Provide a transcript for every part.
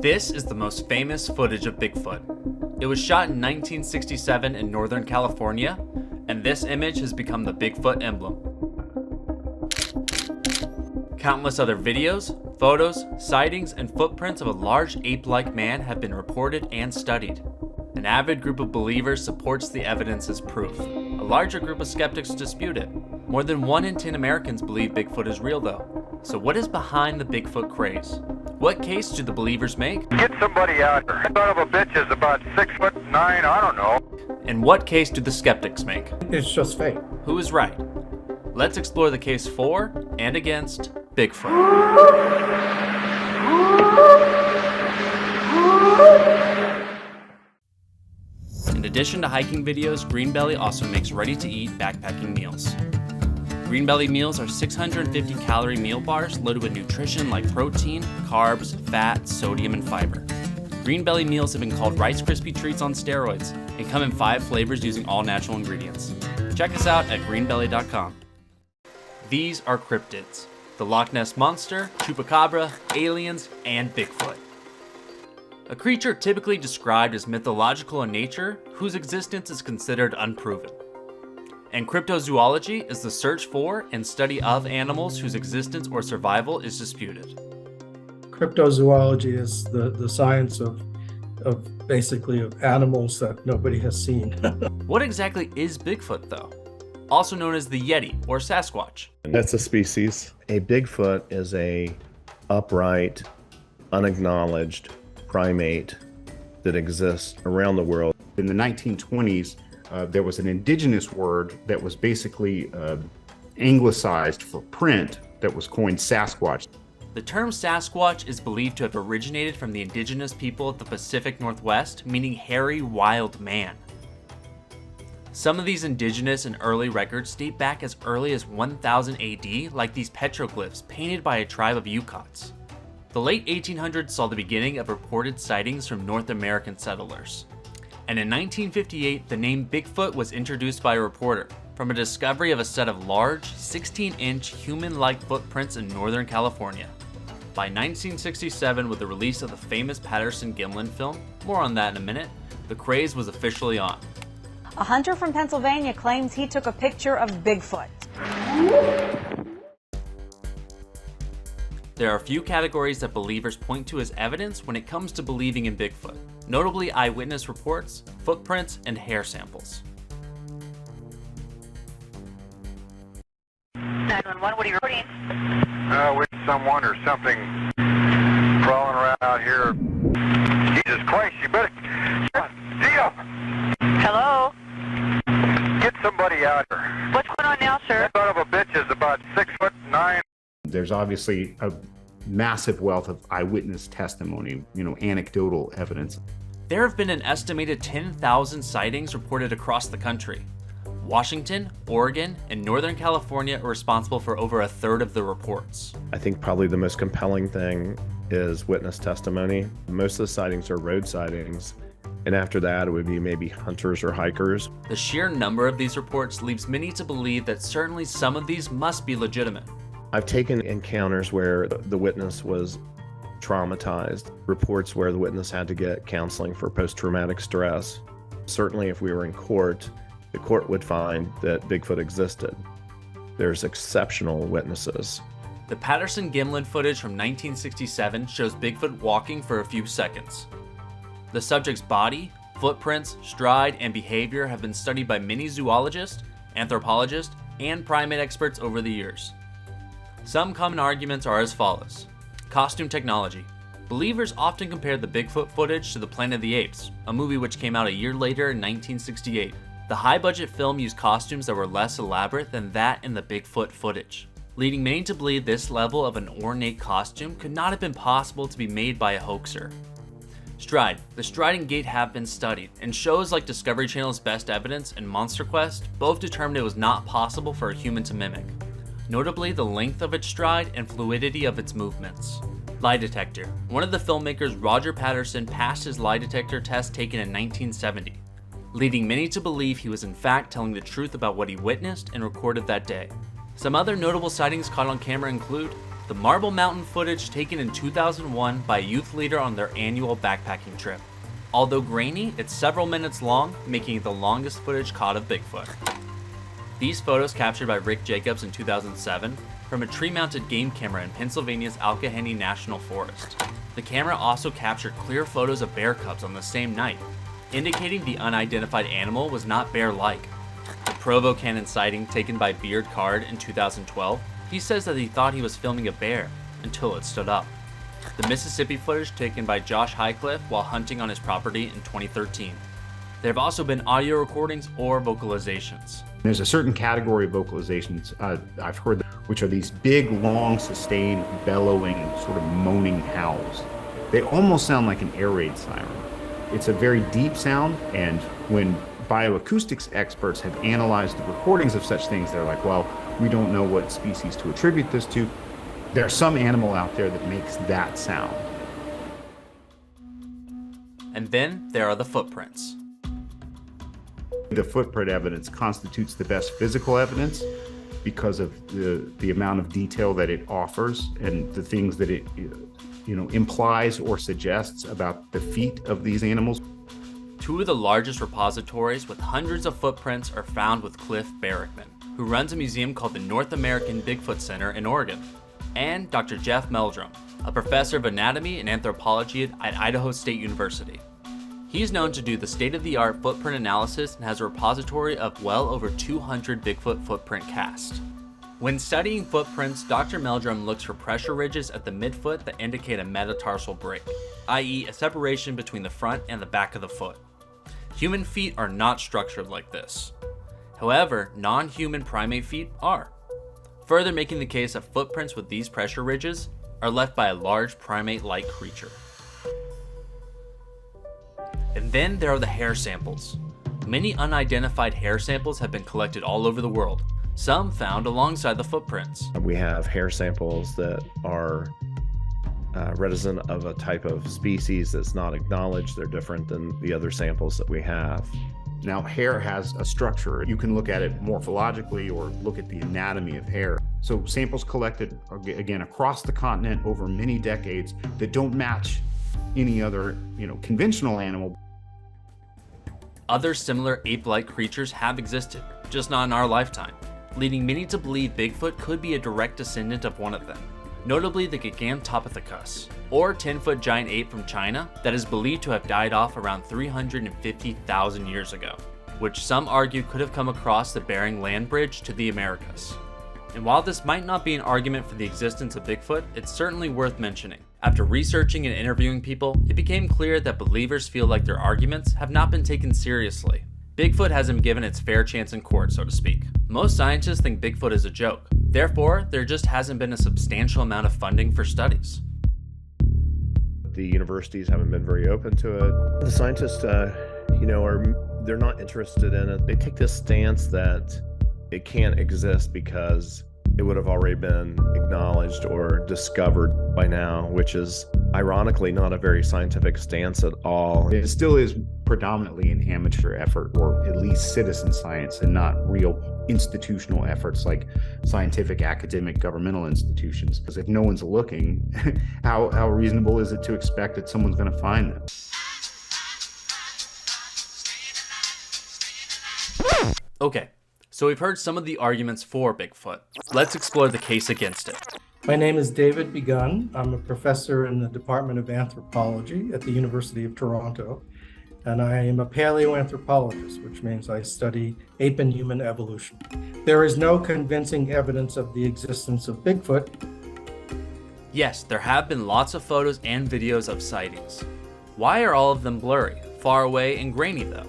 This is the most famous footage of Bigfoot. It was shot in 1967 in Northern California, and this image has become the Bigfoot emblem. Countless other videos, photos, sightings, and footprints of a large ape-like man have been reported and studied. An avid group of believers supports the evidence as proof. A larger group of skeptics dispute it. More than 1 in 10 Americans believe Bigfoot is real though. So what is behind the Bigfoot craze? What case do the believers make? Get somebody out here. Son of a bitch is about 6'9", I don't know. And what case do the skeptics make? It's just fake. Who is right? Let's explore the case for and against Bigfoot. In addition to hiking videos, Greenbelly also makes ready-to-eat backpacking meals. Greenbelly meals are 650-calorie meal bars loaded with nutrition like protein, carbs, fat, sodium, and fiber. Greenbelly meals have been called Rice Krispie treats on steroids and come in 5 flavors using all natural ingredients. Check us out at greenbelly.com. These are cryptids: the Loch Ness Monster, Chupacabra, aliens, and Bigfoot. A creature typically described as mythological in nature, whose existence is considered unproven. And cryptozoology is the search for and study of animals whose existence or survival is disputed. Cryptozoology is the science of basically of animals that nobody has seen. What exactly is Bigfoot though? Also known as the Yeti or Sasquatch. That's a species. A Bigfoot is a upright, unacknowledged primate that exists around the world. In the 1920s, there was an indigenous word that was basically anglicized for print that was coined Sasquatch. The term Sasquatch is believed to have originated from the indigenous people of the Pacific Northwest, meaning hairy wild man. Some of these indigenous and early records date back as early as 1000 AD, like these petroglyphs painted by a tribe of Yukots. The late 1800s saw the beginning of reported sightings from North American settlers. And in 1958, the name Bigfoot was introduced by a reporter from a discovery of a set of large, 16-inch human-like footprints in Northern California. By 1967, with the release of the famous Patterson-Gimlin film, more on that in a minute, the craze was officially on. A hunter from Pennsylvania claims he took a picture of Bigfoot. There are a few categories that believers point to as evidence when it comes to believing in Bigfoot, notably eyewitness reports, footprints, and hair samples. 911, what are you reporting? With someone or something crawling around out here. Jesus Christ, you better see ya. Hello? Get somebody out here. What's going on now, sir? Son of a bitch is about 6'9". There's obviously a massive wealth of eyewitness testimony, anecdotal evidence. There have been an estimated 10,000 sightings reported across the country. Washington, Oregon, and Northern California are responsible for over a third of the reports. I think probably the most compelling thing is witness testimony. Most of the sightings are road sightings, and after that it would be maybe hunters or hikers. The sheer number of these reports leaves many to believe that certainly some of these must be legitimate. I've taken encounters where the witness was traumatized, reports where the witness had to get counseling for post-traumatic stress. Certainly if we were in court, the court would find that Bigfoot existed. There's exceptional witnesses. The Patterson-Gimlin footage from 1967 shows Bigfoot walking for a few seconds. The subject's body, footprints, stride, and behavior have been studied by many zoologists, anthropologists, and primate experts over the years. Some common arguments are as follows. Costume technology. Believers often compare the Bigfoot footage to the Planet of the Apes, a movie which came out a year later in 1968. The high-budget film used costumes that were less elaborate than that in the Bigfoot footage, leading many to believe this level of an ornate costume could not have been possible to be made by a hoaxer. Stride. The stride and gait have been studied, and shows like Discovery Channel's Best Evidence and Monster Quest both determined it was not possible for a human to mimic. Notably the length of its stride and fluidity of its movements. Lie detector. One of the filmmakers, Roger Patterson, passed his lie detector test taken in 1970, leading many to believe he was in fact telling the truth about what he witnessed and recorded that day. Some other notable sightings caught on camera include the Marble Mountain footage taken in 2001 by a youth leader on their annual backpacking trip. Although grainy, it's several minutes long, making it the longest footage caught of Bigfoot. These photos, captured by Rick Jacobs in 2007 from a tree-mounted game camera in Pennsylvania's Alkaheny National Forest. The camera also captured clear photos of bear cubs on the same night, indicating the unidentified animal was not bear-like. The Provo Canyon sighting taken by Beard Card in 2012, he says that he thought he was filming a bear until it stood up. The Mississippi footage taken by Josh Highcliffe while hunting on his property in 2013. There have also been audio recordings or vocalizations. There's a certain category of vocalizations I've heard, which are these big, long, sustained, bellowing, sort of moaning howls. They almost sound like an air raid siren. It's a very deep sound, and when bioacoustics experts have analyzed the recordings of such things, they're like, well, we don't know what species to attribute this to. There's some animal out there that makes that sound. And then there are the footprints. The footprint evidence constitutes the best physical evidence because of the amount of detail that it offers and the things that it implies or suggests about the feet of these animals. Two of the largest repositories with hundreds of footprints are found with Cliff Barrickman, who runs a museum called the North American Bigfoot Center in Oregon, and Dr. Jeff Meldrum, a professor of anatomy and anthropology at Idaho State University. He's known to do the state-of-the-art footprint analysis and has a repository of well over 200 Bigfoot footprint casts. When studying footprints, Dr. Meldrum looks for pressure ridges at the midfoot that indicate a metatarsal break, i.e. a separation between the front and the back of the foot. Human feet are not structured like this. However, non-human primate feet are, further making the case that footprints with these pressure ridges are left by a large primate-like creature. And then there are the hair samples. Many unidentified hair samples have been collected all over the world, some found alongside the footprints. We have hair samples that are reticent of a type of species that's not acknowledged. They're different than the other samples that we have. Now, hair has a structure. You can look at it morphologically or look at the anatomy of hair. So samples collected, again, across the continent over many decades that don't match any other, conventional animal. Other similar ape-like creatures have existed, just not in our lifetime, leading many to believe Bigfoot could be a direct descendant of one of them, notably the Gigantopithecus, or 10-foot giant ape from China that is believed to have died off around 350,000 years ago, which some argue could have come across the Bering Land Bridge to the Americas. And while this might not be an argument for the existence of Bigfoot, it's certainly worth mentioning. After researching and interviewing people, it became clear that believers feel like their arguments have not been taken seriously. Bigfoot hasn't been given its fair chance in court, so to speak. Most scientists think Bigfoot is a joke. Therefore, there just hasn't been a substantial amount of funding for studies. The universities haven't been very open to it. The scientists, they're not interested in it. They take this stance that it can't exist because it would have already been acknowledged or discovered by now, which is ironically not a very scientific stance at all. It still is predominantly an amateur effort, or at least citizen science, and not real institutional efforts like scientific, academic, governmental institutions. Because if no one's looking, how reasonable is it to expect that someone's going to find them? Okay, so we've heard some of the arguments for Bigfoot. Let's explore the case against it. My name is David Begun. I'm a professor in the Department of Anthropology at the University of Toronto, and I am a paleoanthropologist, which means I study ape and human evolution. There is no convincing evidence of the existence of Bigfoot. Yes, there have been lots of photos and videos of sightings. Why are all of them blurry, far away, and grainy though?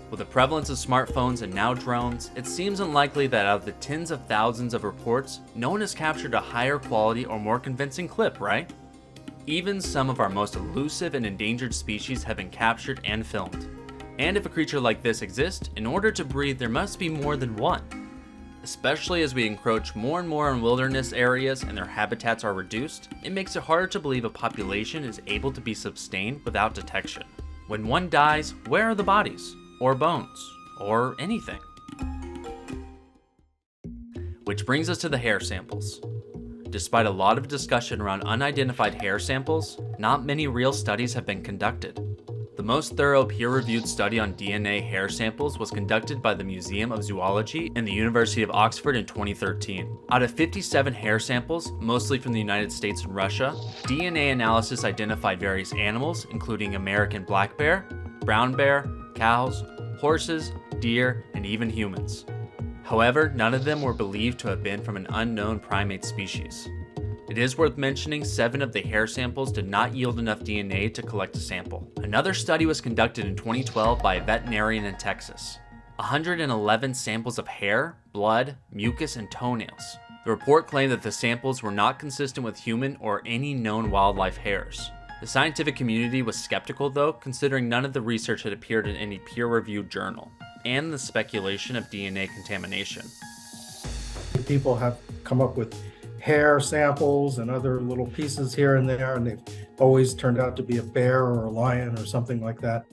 With the prevalence of smartphones and now drones, it seems unlikely that out of the tens of thousands of reports, no one has captured a higher quality or more convincing clip, right? Even some of our most elusive and endangered species have been captured and filmed. And if a creature like this exists, in order to breed there must be more than one. Especially as we encroach more and more on wilderness areas and their habitats are reduced, it makes it harder to believe a population is able to be sustained without detection. When one dies, where are the bodies? Or bones, or anything. Which brings us to the hair samples. Despite a lot of discussion around unidentified hair samples, not many real studies have been conducted. The most thorough peer-reviewed study on DNA hair samples was conducted by the Museum of Zoology and the University of Oxford in 2013. Out of 57 hair samples, mostly from the United States and Russia, DNA analysis identified various animals, including American black bear, brown bear, cows, horses, deer, and even humans. However, none of them were believed to have been from an unknown primate species. It is worth mentioning 7 of the hair samples did not yield enough DNA to collect a sample. Another study was conducted in 2012 by a veterinarian in Texas. 111 samples of hair, blood, mucus, and toenails. The report claimed that the samples were not consistent with human or any known wildlife hairs. The scientific community was skeptical though, considering none of the research had appeared in any peer-reviewed journal, and the speculation of DNA contamination. People have come up with hair samples and other little pieces here and there, and they've always turned out to be a bear or a lion or something like that.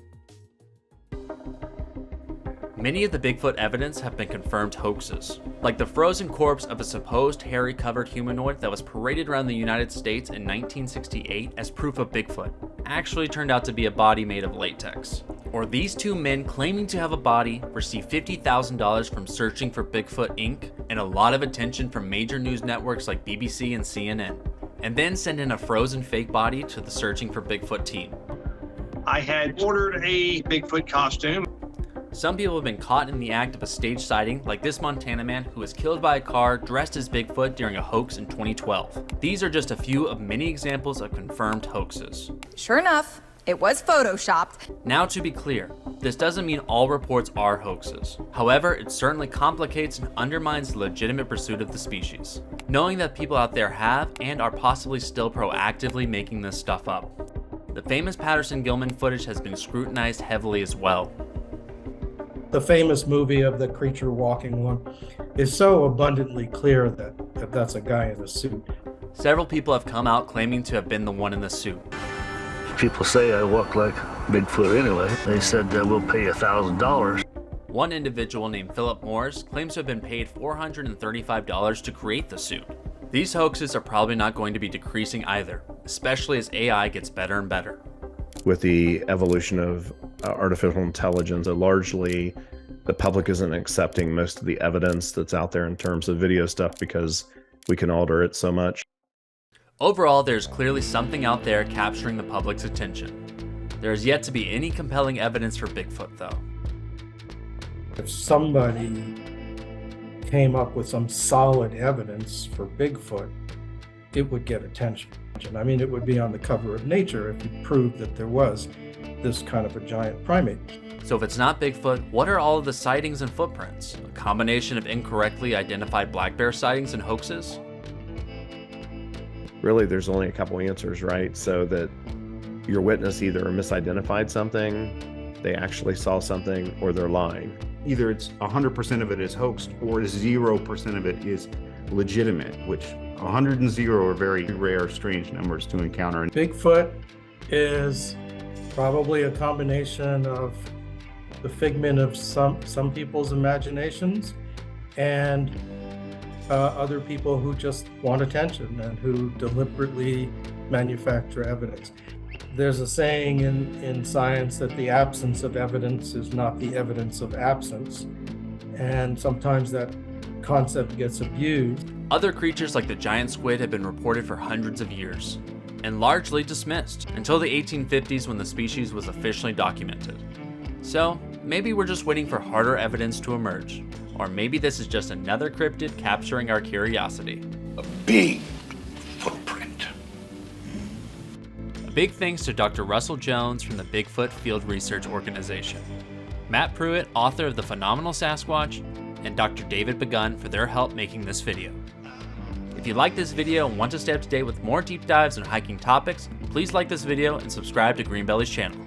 Many of the Bigfoot evidence have been confirmed hoaxes, like the frozen corpse of a supposed hairy-covered humanoid that was paraded around the United States in 1968 as proof of Bigfoot, actually turned out to be a body made of latex. Or these 2 men claiming to have a body received $50,000 from Searching for Bigfoot Inc. and a lot of attention from major news networks like BBC and CNN, and then send in a frozen fake body to the Searching for Bigfoot team. I had ordered a Bigfoot costume. Some people have been caught in the act of a staged sighting, like this Montana man who was killed by a car dressed as Bigfoot during a hoax in 2012. These are just a few of many examples of confirmed hoaxes. Sure enough, it was photoshopped. Now, to be clear, this doesn't mean all reports are hoaxes. However, it certainly complicates and undermines the legitimate pursuit of the species. Knowing that people out there have and are possibly still proactively making this stuff up. The famous Patterson-Gilman footage has been scrutinized heavily as well. The famous movie of the creature walking one is so abundantly clear that that's a guy in a suit. Several people have come out claiming to have been the one in the suit. People say I walk like Bigfoot anyway. They said we'll pay $1,000. One individual named Philip Morris claims to have been paid $435 to create the suit. These hoaxes are probably not going to be decreasing either, especially as AI gets better and better. With the evolution of artificial intelligence, largely the public isn't accepting most of the evidence that's out there in terms of video stuff because we can alter it so much. Overall, there's clearly something out there capturing the public's attention. There is yet to be any compelling evidence for Bigfoot, though. If somebody came up with some solid evidence for Bigfoot, it would get attention. I mean, it would be on the cover of Nature if you proved that there was this kind of a giant primate. So if it's not Bigfoot, what are all of the sightings and footprints? A combination of incorrectly identified black bear sightings and hoaxes? Really, there's only a couple answers, right? So that your witness either misidentified something, they actually saw something, or they're lying. Either it's 100% of it is hoaxed or 0% of it is legitimate, which 100 and 0 are very rare, strange numbers to encounter. Bigfoot is probably a combination of the figment of some people's imaginations and other people who just want attention and who deliberately manufacture evidence. There's a saying in science that the absence of evidence is not the evidence of absence, and sometimes that concept gets abused. Other creatures like the giant squid have been reported for hundreds of years, and largely dismissed, until the 1850s when the species was officially documented. So, maybe we're just waiting for harder evidence to emerge, or maybe this is just another cryptid capturing our curiosity. A big footprint. A big thanks to Dr. Russell Jones from the Bigfoot Field Research Organization, Matt Pruitt, author of The Phenomenal Sasquatch, and Dr. David Begun for their help making this video. If you like this video and want to stay up to date with more deep dives on hiking topics, please like this video and subscribe to Greenbelly's channel.